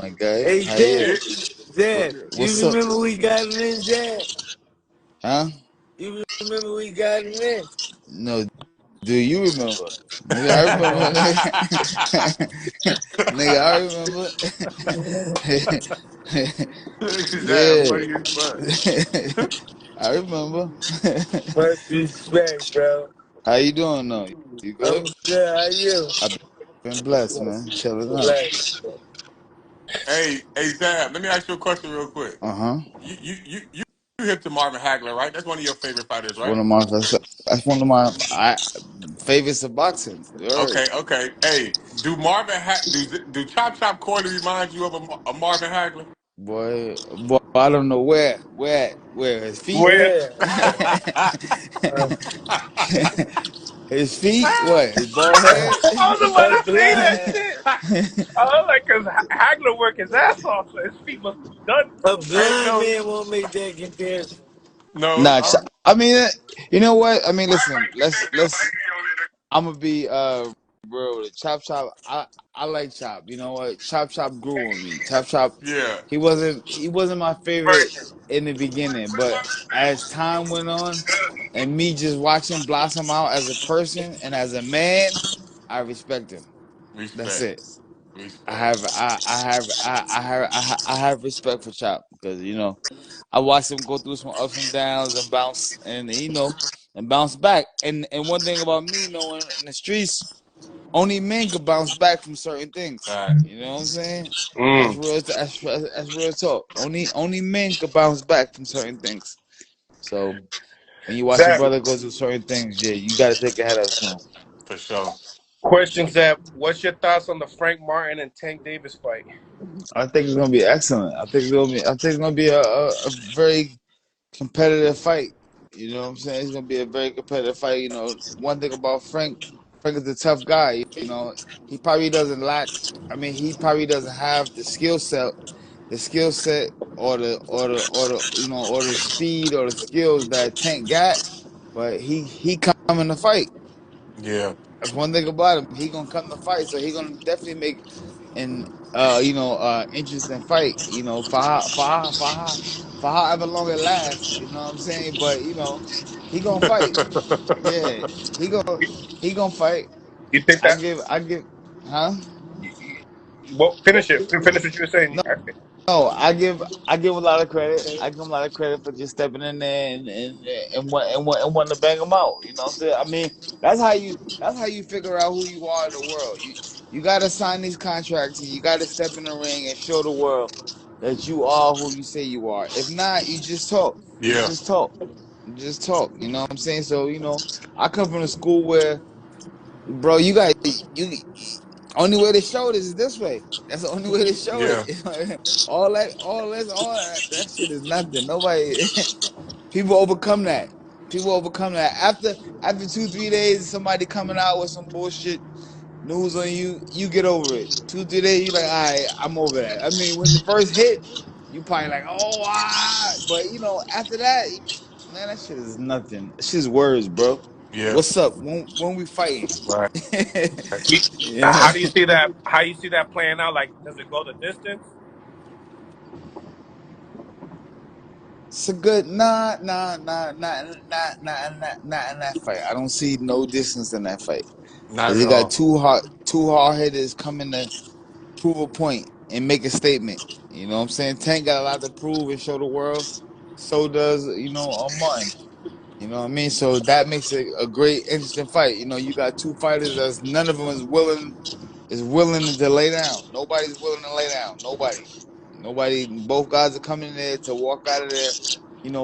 my guy. Hey, How are you? Zed. Zed, you What's up? remember we got it in, Zed? Huh? You remember we got it in? No, do you remember? Nigga, I remember. Nigga, I remember. That Yeah. funny as fuck. I remember. Much respect, bro. How you doing though? You good? I'm good. How you? I've been blessed, man. Chilling out. Blessed. Hey, Zab, let me ask you a question real quick. Uh-huh. You hip to Marvin Hagler, right? That's one of your favorite fighters, right? One of my that's one of my favorites of boxing. You heard? Okay. Hey, do Chop Chop Corley remind you of a Marvin Hagler? Boy, I don't know where his feet. Where? Where? Uh, His feet, what? His bald head? I was about a to say that blind, shit. I was like, cause Hagler work his ass off, so his feet must be done a too. Hey, blind no, man won't make that comparison. no. Nah, I mean, you know what? I mean, listen, let's. I'm gonna be real with it. Chop Chop. I like Chop. You know what? Chop Chop grew on me. Chop Chop. Yeah, He wasn't my favorite in the beginning, but as time went on, and me just watching blossom out as a person and as a man, I respect him. That's respect, it. I respect. have I have respect for Chop because I watched him go through some ups and downs and bounce and bounce back. And one thing about me knowing in the streets, only men could bounce back from certain things. Right. You know what I'm saying? That's Mm. real. That's real talk. Only men could bounce back from certain things. So when you watch your Zap, brother go through certain things, yeah, you got to take your head up to him. For sure. question, Zap. What's your thoughts on the Frank Martin and Tank Davis fight? I think it's gonna be excellent. I think it's gonna be a very competitive fight. You know what I'm saying? It's gonna be a very competitive fight. One thing about Frank is a tough guy. He probably doesn't lack. I mean, he probably doesn't have the skill set, or the speed or the skills that Tank got. But he come in the fight. Yeah. That's one thing about him. He gonna come to fight, so he gonna definitely make an interesting fight. For however long it lasts. You know what I'm saying? But he gonna fight. Yeah, he gonna he gonna fight. You think I that? give I give, huh? Well, finish it. Finish what you were saying. No, no, I give a lot of credit. I give him a lot of credit for just stepping in there and wanting to bang him out. You know what I'm saying? I mean, that's how you figure out who you are in the world. You got to sign these contracts and you got to step in the ring and show the world that you are who you say you are. If not, you just talk. You Yeah. just talk. You just talk. You know what I'm saying? So I come from a school where, bro, you only way to show it is this way. That's the only way to show Yeah. it. all that shit is nothing. Nobody, people overcome that. People overcome that. After 2 3 days, somebody coming out with some bullshit news on you, you get over it. 2 3 days, you like, all right, I'm over that. I mean, when the first hit, you probably like, oh, but after that, man, that shit is nothing. That shit's words, bro. Yeah. What's up? When we fighting? Right. Yeah. How do you see that? How you see that playing out? Like, does it go the distance? It's a good not in that fight. I don't see no distance in that fight Not because at you got all. two hard hitters coming to prove a point and make a statement. You know what I'm saying? Tank got a lot to prove and show the world. So does Martin. You know what I mean? So that makes it a great, interesting fight. You got two fighters that's none of them is willing to lay down. Nobody's willing to lay down. Nobody. Nobody. Both guys are coming in there to walk out of there.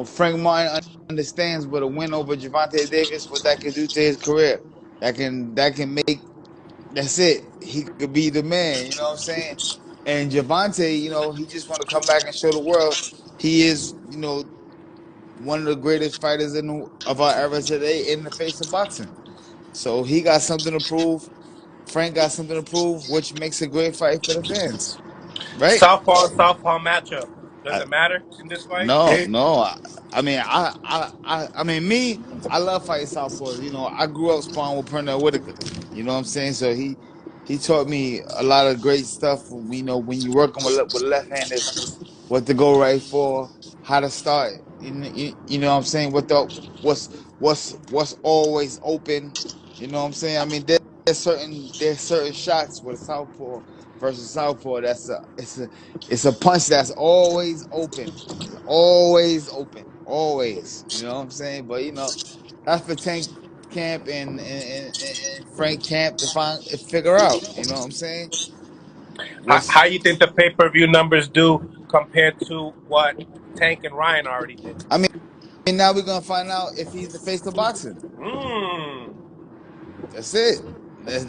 Frank Martin understands what a win over Gervonta Davis, what that can do to his career. That can make. That's it. He could be the man. You know what I'm saying? And Gervonta, he just want to come back and show the world he is, one of the greatest fighters of our era today in the face of boxing. So he got something to prove. Frank got something to prove, which makes a great fight for the fans, right? Southpaw matchup. Does I, it matter in this fight? no, It, no. I mean, me. I love fighting southpaws. I grew up sparring with Pernell Whitaker. You know what I'm saying? So he taught me a lot of great stuff. You know, when you're working with left-handers, what to go right for, how to start. You know what I'm saying? What's always open. You know what I'm saying? I mean, there's certain shots with a southpaw versus southpaw. It's a punch that's always open. It's always open. Always. You know what I'm saying? But that's for Tank Camp and Frank Camp to figure out. You know what I'm saying? How What's you think the pay-per-view numbers do compared to what Tank and Ryan already did? I mean, now we're gonna find out if he's the face of boxing. Mmm. That's it.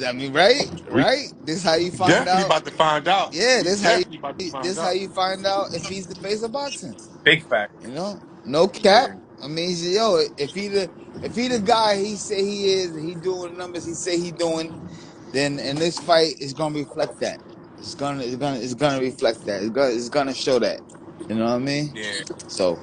I mean, right, We right. This how you find definitely out. about to find out. Yeah, We definitely about to find this how out. you find out if he's the face of boxing. Big fact. No cap. Yeah. I mean, yo, if he the guy he say he is, he doing the numbers he say he doing, then in this fight it's gonna reflect that. It's gonna reflect that. It's gonna show that. You know what I mean? Yeah. So